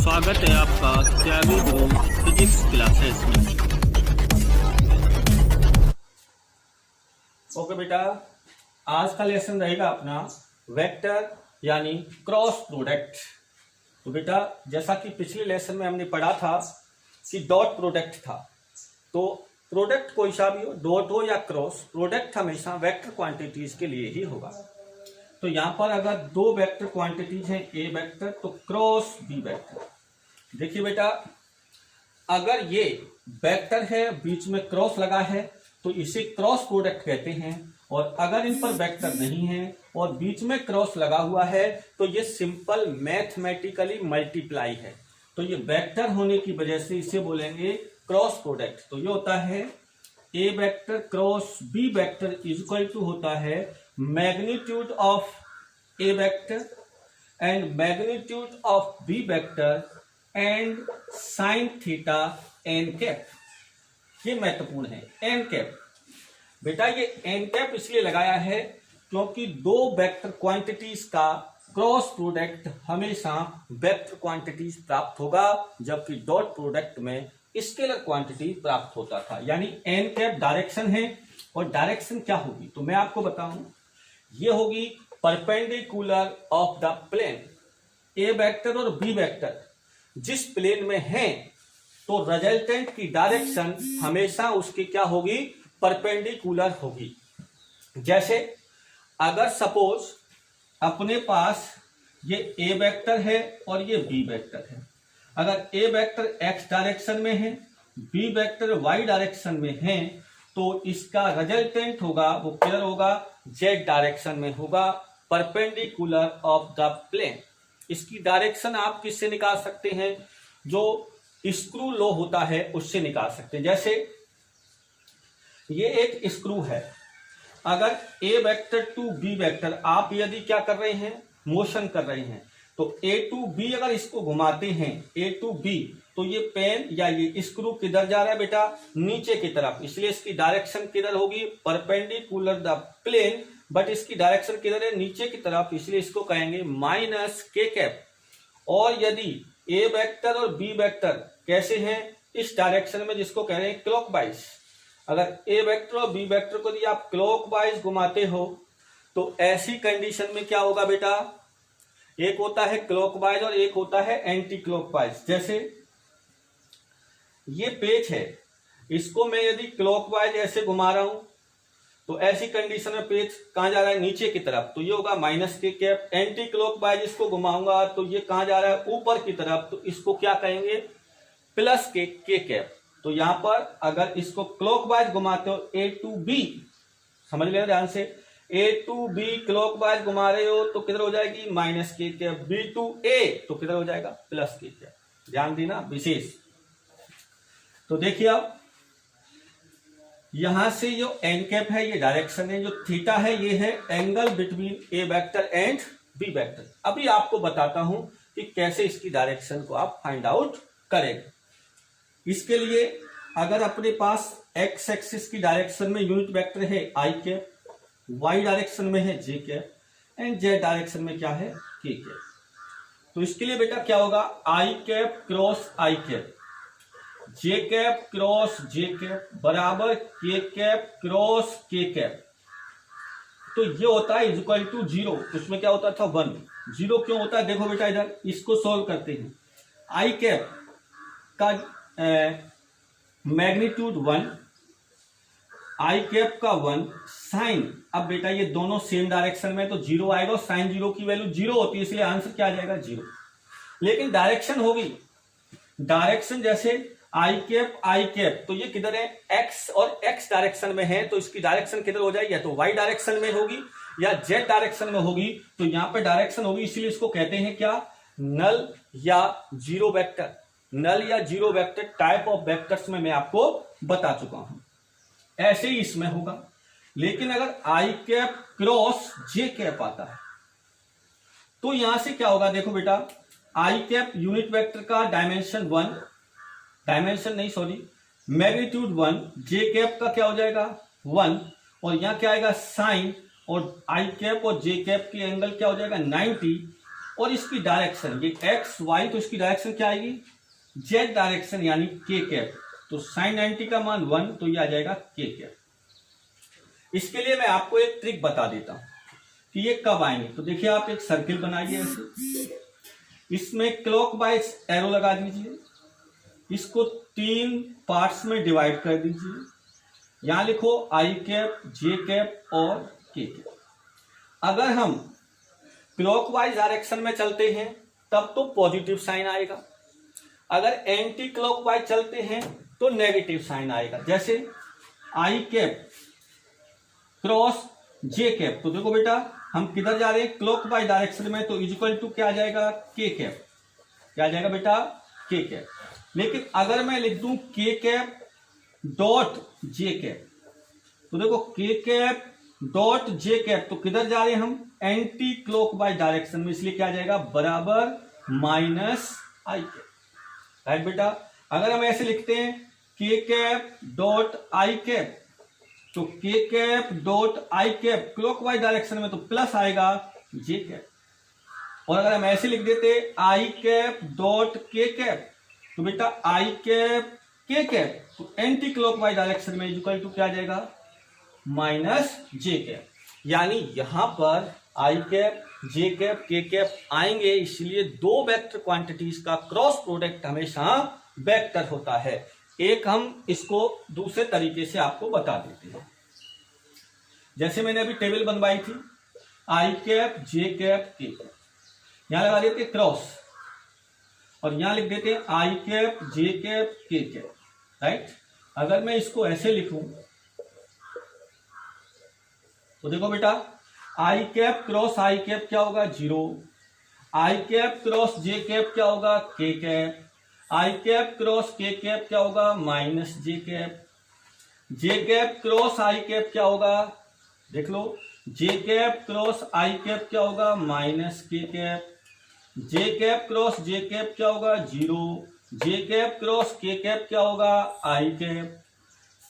स्वागत है आपका त्यागी गुरु फिजिक्स क्लासेस में। ओके बेटा, आज का लेसन रहेगा अपना वेक्टर यानी क्रॉस प्रोडक्ट। तो बेटा, जैसा कि पिछले लेसन में हमने पढ़ा था कि डॉट प्रोडक्ट था, तो प्रोडक्ट कोई सा भी हो, डॉट हो या क्रॉस, प्रोडक्ट हमेशा वेक्टर क्वांटिटीज के लिए ही होगा। तो यहाँ पर अगर दो वेक्टर क्वांटिटीज हैं, ए वेक्टर तो क्रॉस बी वेक्टर। देखिए बेटा, अगर ये वेक्टर है, बीच में क्रॉस लगा है, तो इसे क्रॉस प्रोडक्ट कहते हैं। और अगर इन पर वेक्टर नहीं है और बीच में क्रॉस लगा हुआ है, तो ये सिंपल मैथमेटिकली मल्टीप्लाई है। तो ये वेक्टर होने की वजह से इसे बोलेंगे क्रॉस प्रोडक्ट। तो ये होता है A vector cross B vector is equal to होता है magnitude of A vector and magnitude of B vector and sine theta N cap. ये महत्वपूर्ण है, एन कैप। बेटा, ये एन कैप इसलिए लगाया है क्योंकि दो वेक्टर क्वांटिटीज का क्रॉस प्रोडक्ट हमेशा वेक्टर क्वांटिटीज प्राप्त होगा, जबकि डॉट प्रोडक्ट में स्केलर क्वांटिटी प्राप्त होता था। यानी एन कैप डायरेक्शन है, और डायरेक्शन क्या होगी तो मैं आपको बताऊं, ये होगी perpendicular of the plane. A vector और बी वेक्टर जिस प्लेन में हैं, तो रिजल्टेंट की डायरेक्शन हमेशा उसकी क्या होगी, परपेंडिकुलर होगी। जैसे अगर सपोज अपने पास ये ए वेक्टर है और ये बी वेक्टर है, अगर ए वेक्टर एक्स डायरेक्शन में है, बी वेक्टर वाई डायरेक्शन में है, तो इसका रिजल्टेंट होगा वो किधर होगा, जेड डायरेक्शन में होगा, परपेंडिकुलर ऑफ द प्लेन। इसकी डायरेक्शन आप किससे निकाल सकते हैं, जो स्क्रू लॉ होता है उससे निकाल सकते हैं। जैसे ये एक स्क्रू है, अगर ए वेक्टर टू बी वेक्टर आप यदि क्या कर रहे हैं, मोशन कर रहे हैं, तो ए टू बी अगर इसको घुमाते हैं, ए टू बी, तो ये पेन या ये स्क्रू किधर जा रहा है बेटा, नीचे की तरफ। इसलिए इसकी डायरेक्शन किधर होगी, परपेंडिकुलर द प्लेन, बट इसकी डायरेक्शन किधर है, नीचे की तरफ, इसलिए इसको कहेंगे माइनस के कैप। और यदि ए वेक्टर और बी वेक्टर कैसे हैं, इस डायरेक्शन में, जिसको कह रहे हैं क्लॉकवाइज। अगर ए वेक्टर और बी वेक्टर को यदि आप क्लॉकवाइज घुमाते हो, तो ऐसी कंडीशन में क्या होगा बेटा, एक होता है क्लॉकवाइज और एक होता है एंटी क्लॉकवाइज। जैसे ये पेज है, इसको मैं यदि क्लॉकवाइज ऐसे घुमा रहा हूं, तो ऐसी कंडीशन में पेज कहां जा रहा है, नीचे की तरफ, तो ये होगा माइनस के कैप। एंटी क्लॉकवाइज इसको घुमाऊंगा तो ये कहां जा रहा है, ऊपर की तरफ, तो इसको क्या कहेंगे, प्लस के कैप। तो यहां पर अगर इसको क्लॉकवाइज घुमाते हो, ए टू बी, समझ लेना ध्यान से, ए टू बी क्लॉकवाइज घुमा रहे हो तो किधर हो जाएगी, माइनस के कैप। बी टू ए तो किधर हो जाएगा, प्लस के कैप। ध्यान देना विशेष। तो देखिए अब यहां से जो एन कैप है ये डायरेक्शन है, जो थीटा है ये है angle between a vector and b vector. अभी आपको बताता हूं कि कैसे इसकी डायरेक्शन को आप फाइंड आउट करेंगे। इसके लिए अगर अपने पास एक्स एक्सिस की डायरेक्शन में यूनिट वेक्टर है आई कैप, वाई डायरेक्शन में है जे कैप, एंड जेड डायरेक्शन में क्या है, के कैप, तो इसके लिए बेटा क्या होगा, आई कैप क्रॉस आई कैप, जे कैप क्रॉस जे कैप बराबर के कैप क्रॉस के कैप। तो ये होता है इज इक्वल टू 0। उसमें क्या होता था, 1। 0 क्यों होता है, देखो बेटा इधर इसको सोल्व करते हैं। आई कैप का मैग्नीट्यूड 1, आई कैप का 1, साइन, अब बेटा ये दोनों सेम डायरेक्शन में तो 0 आएगा, और साइन 0 की वैल्यू 0 होती है, इसलिए आंसर क्या आ जाएगा, 0। लेकिन डायरेक्शन होगी, डायरेक्शन जैसे आई कैप, तो ये किधर है, एक्स और एक्स डायरेक्शन में है, तो इसकी डायरेक्शन किधर हो जाएगी, या तो वाई डायरेक्शन में होगी या जेड डायरेक्शन में होगी। तो यहां पे डायरेक्शन होगी, इसीलिए इसको कहते हैं क्या, नल या जीरो वेक्टर। नल या zero vector type of vectors में मैं आपको बता चुका हूं, ऐसे ही इसमें होगा। लेकिन अगर आई कैप क्रॉस जे कैप आता है, तो यहां से क्या होगा, देखो बेटा, आई कैप यूनिट वेक्टर का डायमेंशन 1, मैग्नीट्यूड 1, जे कैप का क्या हो जाएगा 1, और यहां क्या आएगा साइन, और आई कैप और जे कैप की एंगल क्या हो जाएगा 90, और इसकी डायरेक्शन ये एक्स वाई, तो इसकी डायरेक्शन क्या आएगी, जेड डायरेक्शन यानी के कैप। तो साइन 90 का मान 1, तो ये आ जाएगा के कैप। इसके लिए मैं आपको एक ट्रिक बता देता हूं कि ये कब आएंगे। तो देखिए आप एक सर्किल बनाइए ऐसे, इसमें क्लॉकवाइज एरो लगा दीजिए, इसको 3 पार्ट्स में डिवाइड कर दीजिए। यहां लिखो आई कैप, जे कैप और के कैप। अगर हम क्लॉकवाइज डायरेक्शन में चलते हैं तब तो पॉजिटिव साइन आएगा, अगर एंटी क्लॉकवाइज चलते हैं तो नेगेटिव साइन आएगा। जैसे आई कैप क्रॉस जे कैप, तो देखो बेटा हम किधर जा रहे हैं, क्लॉकवाइज डायरेक्शन में, तो इक्वल टू क्या आ जाएगा, के कैप। क्या आ जाएगा बेटा, के कैप। लेकिन अगर मैं लिख दूं के कैप डॉट जे कैप, तो देखो के कैप डॉट जे कैप, तो किधर जा रहे हैं हम, एंटी क्लॉकवाइज डायरेक्शन में, इसलिए क्या आ जाएगा, बराबर माइनस आई कैप। राइट बेटा। अगर हम ऐसे लिखते हैं के कैप डॉट आई कैप, तो के cap dot I cap clockwise direction में तो प्लस आएगा जे कैप। और अगर हम ऐसे लिख देते आई कैप डॉट के कैप, तो बेटा आई कैप के कैप, तो एंटी क्लॉकवाइज डायरेक्शन में इक्वल टू क्या आ जाएगा, माइनस जे कैप। यानी यहां पर आई कैप, जे कैप, के कैप आएंगे, इसलिए दो वेक्टर क्वांटिटीज का क्रॉस प्रोडक्ट हमेशा वेक्टर होता है। एक हम इसको दूसरे तरीके से आपको बता देते हैं। जैसे मैंने अभी टेबल बनवाई थी, आई कैप, जे कैप, के कैप, यहां लगा देते क्रॉस और यहां लिख देते हैं आई कैप, जे कैप, के कैप। राइट। अगर मैं इसको ऐसे लिखूं तो देखो बेटा आई कैप क्रॉस आई कैप क्या होगा, 0। आई कैप क्रॉस जे कैप क्या होगा, के कैप। आई कैप क्रॉस के कैप क्या होगा, माइनस जे कैप। जे कैप क्रॉस आई कैप क्या होगा, देख लो, जे कैप क्रॉस आई कैप क्या होगा, माइनस के कैप। जे कैप क्रॉस जे कैप क्या होगा, 0। जे कैप क्रॉस के कैप क्या होगा, आई कैप।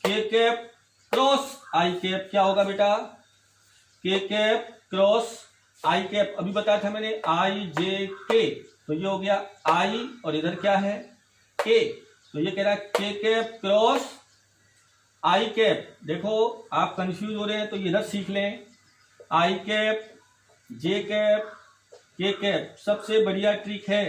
के कैप क्रॉस आई कैप क्या होगा बेटा, के कैप क्रॉस आई कैप। अभी बताया था मैंने आई जे के, तो ये हो गया आई और इधर क्या है, के, तो ये कह रहा है के कैप क्रॉस आई कैप। देखो आप कंफ्यूज हो रहे हैं तो इधर सीख लें, आई कैप, जे कैप, के कैप। सबसे बढ़िया ट्रिक है,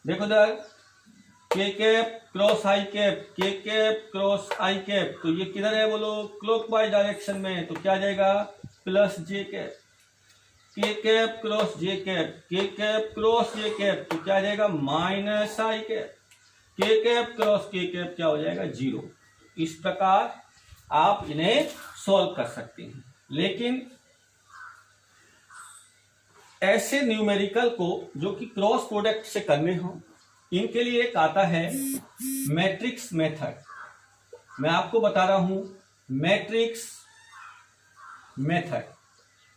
देखो इधर के कैप क्रॉस आई कैप, के कैप क्रॉस आई कैप, तो ये किधर है बोलो, क्लॉकवाइज डायरेक्शन में, तो क्या जाएगा, प्लस जे कैप। के कैप क्रॉस जे कैप, के कैप क्रॉस जे कैप, तो क्या जाएगा, माइनस आई कैप। के कैप क्रॉस के कैप क्या हो जाएगा, 0। इस प्रकार आप इन्हें सॉल्व कर सकते हैं। लेकिन ऐसे न्यूमेरिकल को जो कि क्रॉस प्रोडक्ट से करने हो, इनके लिए एक आता है मैट्रिक्स मेथड। मैं आपको बता रहा हूं मैट्रिक्स मेथड।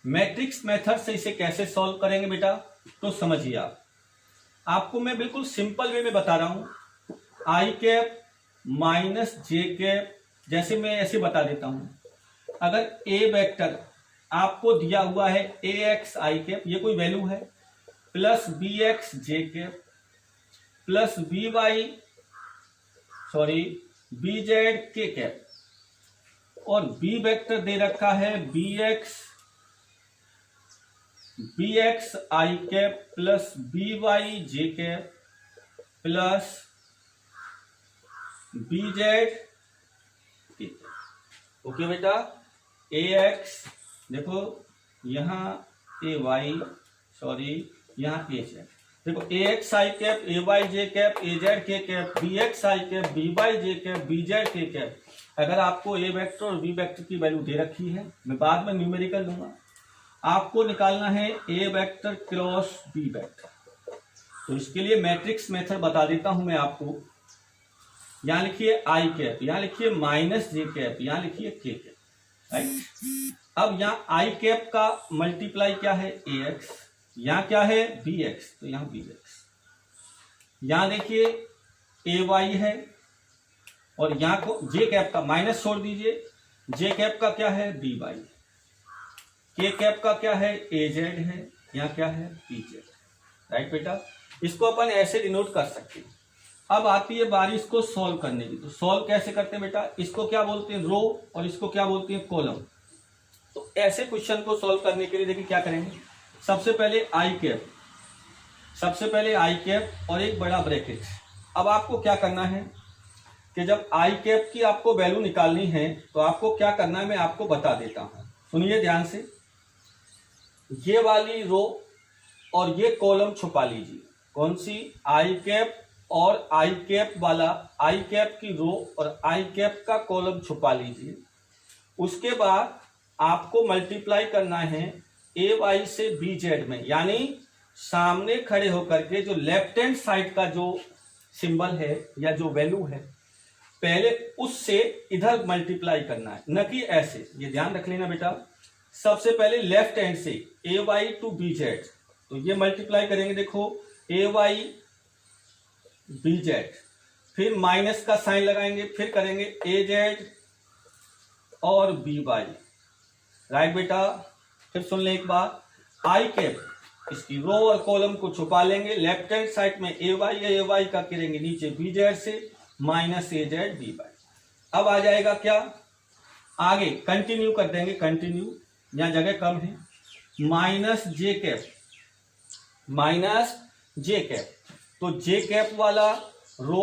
मैट्रिक्स मेथड से इसे कैसे सॉल्व करेंगे बेटा, तो समझिए आपको मैं बिल्कुल सिंपल वे में बता रहा हूं। आई कैप माइनस जे कैप, जैसे मैं ऐसे बता देता हूं। अगर ए वेक्टर आपको दिया हुआ है ए एक्स आई कैप, ये कोई वैल्यू है, plus B X J cap, plus B Y B Z K cap, और बी वेक्टर दे रखा है B X I cap plus B Y J cap plus B Z. Okay बेटा, A x देखो यहां ए वाई यहां ए Z. देखो A x I cap, A Y J cap, A Z K cap, B X I cap, B Y J cap, B Z K cap. अगर आपको a vector और B vector की value दे रखी है, मैं बाद में न्यूमेरिकल दूंगा, आपको निकालना है A vector cross B vector. तो इसके लिए मैट्रिक्स मेथड बता देता हूं मैं आपको। यहां लिखिए आई कैप, यहां लिखिए माइनस जे कैप, यहां लिखिए के कैप। राइट। अब यहाँ आई कैप का मल्टीप्लाई क्या है, ए एक्स, यहाँ क्या है बी एक्स, तो यहाँ बी एक्स। यहाँ देखिए ए वाई है, और यहाँ को जे कैप का माइनस छोड़ दीजिए, जे कैप का क्या है बी वाई, के कैप का क्या है ए जेड है, यहाँ क्या है बी जेड। राइट बेटा, इसको अपन ऐसे डिनोट कर सकते हैं। अब आती है बारी इसको सॉल्व करने की, तो सॉल्व कैसे करते हैं बेटा, इसको क्या बोलते हैं रो और इसको क्या बोलते हैं कॉलम। तो ऐसे क्वेश्चन को सॉल्व करने के लिए देखिए क्या करेंगे, सबसे पहले आई कैप और एक बड़ा ब्रैकेट। अब आपको क्या करना है कि जब आई कैप की आपको वैल्यू निकालनी है तो आपको क्या करना है मैं आपको बता देता हूं, सुनिए ध्यान से। ये वाली रो और ये कॉलम छुपा लीजिए, कौन सी, आई कैप और आई कैप वाला, आई कैप की रो और आई कैप का कॉलम छुपा लीजिए। उसके बाद आपको मल्टीप्लाई करना है ए वाई से बी जेड में, यानी सामने खड़े होकर के जो लेफ्ट हैंड साइड का जो सिंबल है या जो वैल्यू है पहले उससे इधर मल्टीप्लाई करना है, न कि ऐसे। ये ध्यान रख लेना बेटा, सबसे पहले लेफ्ट हैंड से ए वाई टू बी जेड, तो ये मल्टीप्लाई करेंगे, देखो ए वाई बी जेड, फिर माइनस का साइन लगाएंगे, फिर करेंगे ए जेड और बी वाई, राइट बेटा। फिर सुन ले एक बार, आई कैप इसकी रो और कॉलम को छुपा लेंगे, लेफ्ट हैंड साइड में ए वाई का करेंगे नीचे बी जेड से माइनस ए जेड बी वाई। अब आ जाएगा क्या, आगे कंटिन्यू कर देंगे, कंटिन्यू, यहां जगह कम है, माइनस जे कैप, तो जे कैप वाला रो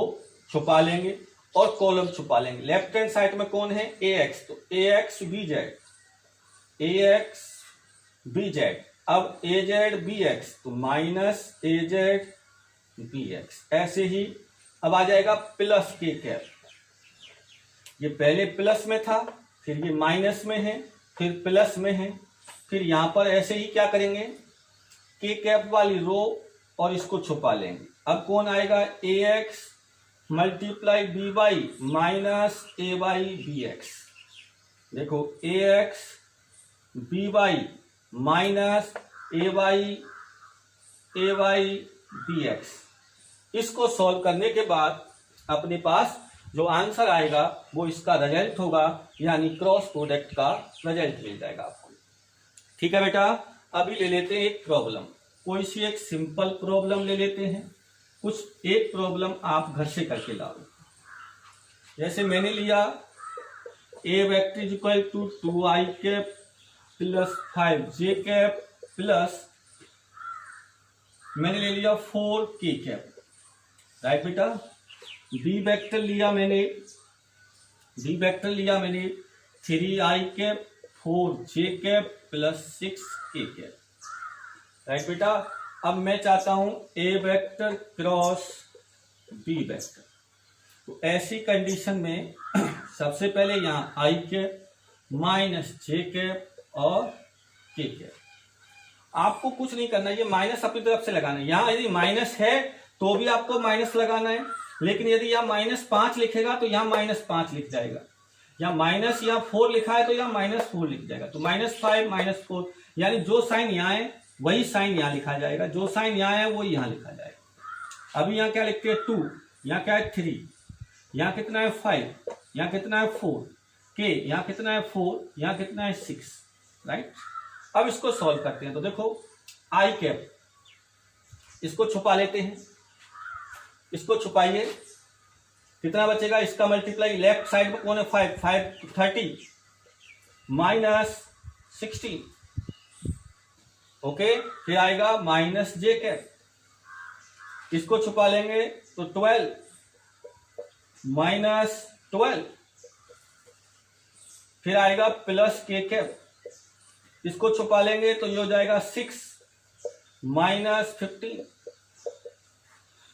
छुपा लेंगे और कॉलम छुपा लेंगे। लेफ्ट हैंड साइड में कौन है, ए एक्स, तो ए एक्स बी जेड, अब ए जेड बी एक्स, तो माइनस ए जेड बी एक्स। ऐसे ही अब आ जाएगा प्लस के कैप, ये पहले प्लस में था, फिर ये माइनस में है, फिर प्लस में है, फिर यहां पर ऐसे ही क्या करेंगे, के कैप वाली रो और इसको छुपा लेंगे। अब कौन आएगा, A X multiply B Y minus A Y B X, देखो A X B Y minus A Y B X. इसको सॉल्व करने के बाद अपने पास जो आंसर आएगा वो इसका रिजल्ट होगा, यानी क्रॉस प्रोडक्ट का रिजल्ट मिल जाएगा आपको। ठीक है बेटा, अभी ले लेते हैं एक प्रॉब्लम, कोई सी एक सिंपल प्रॉब्लम ले लेते हैं, कुछ एक प्रॉब्लम आप घर से करके लाओ। जैसे मैंने लिया A vector is equal to 2i cap plus 5j cap plus मैंने ले लिया 4k कैप, राइट बेटा। बी वेक्टर लिया मैंने 3i cap 4j cap plus 6k cap, right बेटा। अब मैं चाहता हूं A vector cross B vector, तो ऐसी कंडीशन में सबसे पहले यहां I cap minus J cap और के कैप। आपको कुछ नहीं करना, ये माइनस अपनी तरफ से लगाना है। यहां यदि माइनस है तो भी आपको माइनस लगाना है, लेकिन यदि यहाँ -5 लिखेगा तो यहाँ -5 लिख जाएगा, यहाँ माइनस यहाँ 4 लिखा है तो यहाँ -4 लिख जाएगा, तो -5 -4, यानी जो साइन यहाँ है वही साइन यहाँ लिखा जाएगा, जो साइन यहाँ है वो यहाँ लिखा जाएगा। अभी यहाँ क्या लिखते हैं 2, यहाँ क्या है 3, यहाँ कितना है 5, यहाँ कितना है 4, के यहाँ कितना है 4, यहाँ कितना है 6, राइट। अब इसको सॉल्व करते हैं, तो देखो आई कैप इसको छुपा लेते हैं, इसको छुपाइए, कितना बचेगा, इसका मल्टीप्लाई लेफ्ट साइड में कौन है 5 30 माइनस 16, ओके। फिर आएगा माइनस जे कैप, इसको छुपा लेंगे तो 12 माइनस 12, फिर आएगा प्लस के कैप, इसको छुपा लेंगे तो ये हो जाएगा 6 माइनस 15।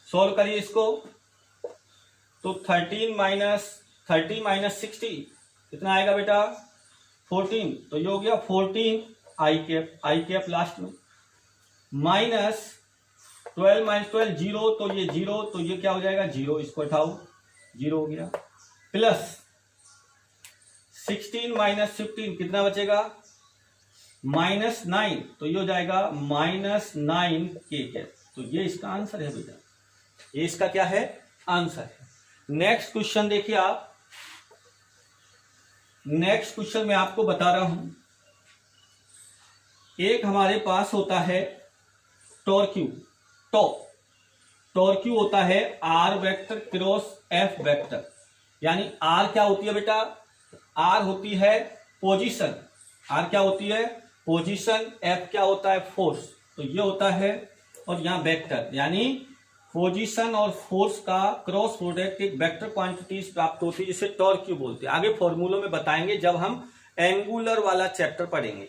सॉल्व करिए इसको, तो 30 माइनस 60 कितना आएगा बेटा 14, तो ये हो गया 14 आई कैप लास्ट में, माइनस 12 माइनस 12 0, तो ये 0, तो ये क्या हो जाएगा 0, इसको हटाओ 0 हो गया, प्लस 16 माइनस 15 कितना बचेगा -9, तो ये हो जाएगा -9 के कैप। तो ये इसका आंसर है बेटा, ये इसका क्या है आंसर है। नेक्स्ट क्वेश्चन देखिए आप, नेक्स्ट क्वेश्चन मैं आपको बता रहा हूं, एक हमारे पास होता है टॉर्क टॉर्क्यू होता है r vector cross f vector, यानी आर क्या होती है बेटा, आर होती है पोजीशन, आर क्या होती है पोजीशन, एफ क्या होता है फोर्स, तो ये होता है, और यहाँ वेक्टर यानी पोजीशन और फोर्स का क्रॉस प्रोडक्ट एक वेक्टर क्वांटिटीज प्राप्त होती है जिसे टॉर्क्यू बोलते हैं। आगे फॉर्मूलों में बताएंगे जब हम एंगुलर वाला चैप्टर पढ़ेंगे।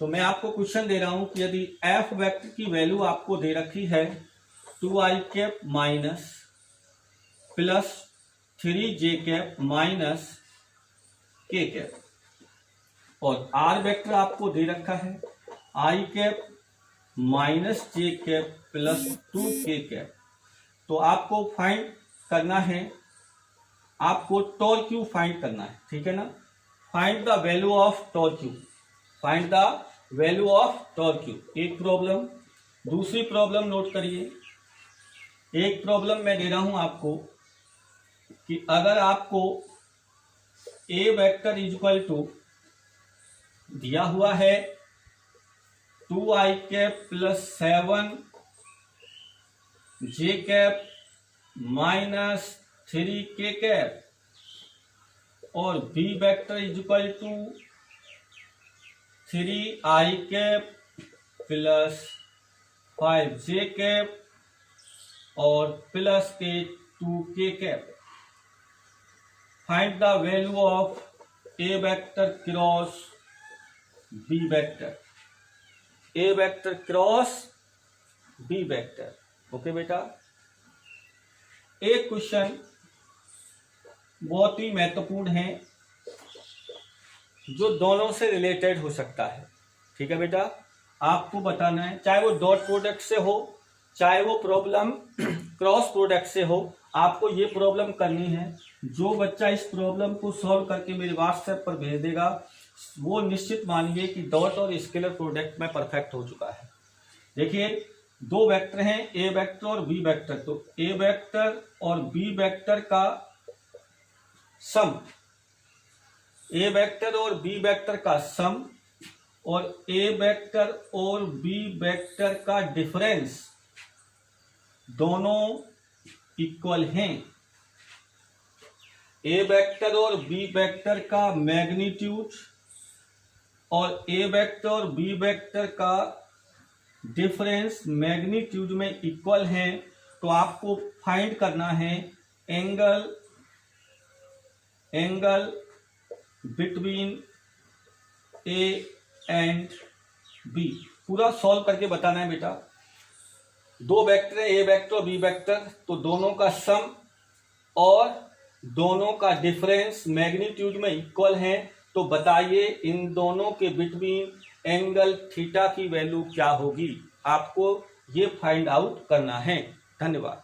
तो मैं आपको क्वेश्चन दे रहा हूं कि यदि एफ वेक्टर की वैल्यू आपको दे रखी है 2i minus plus 3j minus k, और आर वेक्टर आपको दे रखा है i minus j plus 2k, तो आपको फाइंड करना है, आपको टॉर्क्यू फाइंड करना है, ठीक है ना। Find the value of torque, find the value of torque, एक प्रॉब्लम। दूसरी प्रॉब्लम नोट करिए, एक प्रॉब्लम मैं दे रहा हूं आपको कि अगर आपको a vector is equal to दिया हुआ है 2i plus 7j minus 3k, और B vector is equal to 3i plus 5j और प्लस के 2k। Find the value of A vector cross B vector, a vector cross B vector. Okay बेटा, एक question बहुत ही महत्वपूर्ण है जो दोनों से रिलेटेड हो सकता है, ठीक है बेटा। आपको बताना है, चाहे वो डॉट प्रोडक्ट से हो चाहे वो प्रॉब्लम क्रॉस प्रोडक्ट से हो, आपको ये प्रॉब्लम करनी है। जो बच्चा इस प्रॉब्लम को सॉल्व करके मेरे व्हाट्सएप पर भेज देगा वो निश्चित मानिए कि डॉट और स्केलर प्रोडक्ट में परफेक्ट हो चुका है। देखिए दो वेक्टर हैं, ए वेक्टर और बी वेक्टर, तो ए वेक्टर और बी वेक्टर का सम, ए वेक्टर और बी वेक्टर का सम और ए वेक्टर और बी वेक्टर का डिफरेंस दोनों इक्वल हैं। ए वेक्टर और बी वेक्टर का मैग्नीट्यूड और ए वेक्टर और बी वेक्टर का डिफरेंस मैग्नीट्यूड में इक्वल है, तो आपको फाइंड करना है angle between a and b. पूरा सॉल्व करके बताना है बेटा। दो वेक्टर है, ए वेक्टर और बी वेक्टर, तो दोनों का सम और दोनों का डिफरेंस मैग्नीट्यूड में इक्वल है, तो बताइए इन दोनों के बिटवीन एंगल थीटा की वैल्यू क्या होगी। आपको ये फाइंड आउट करना है। धन्यवाद।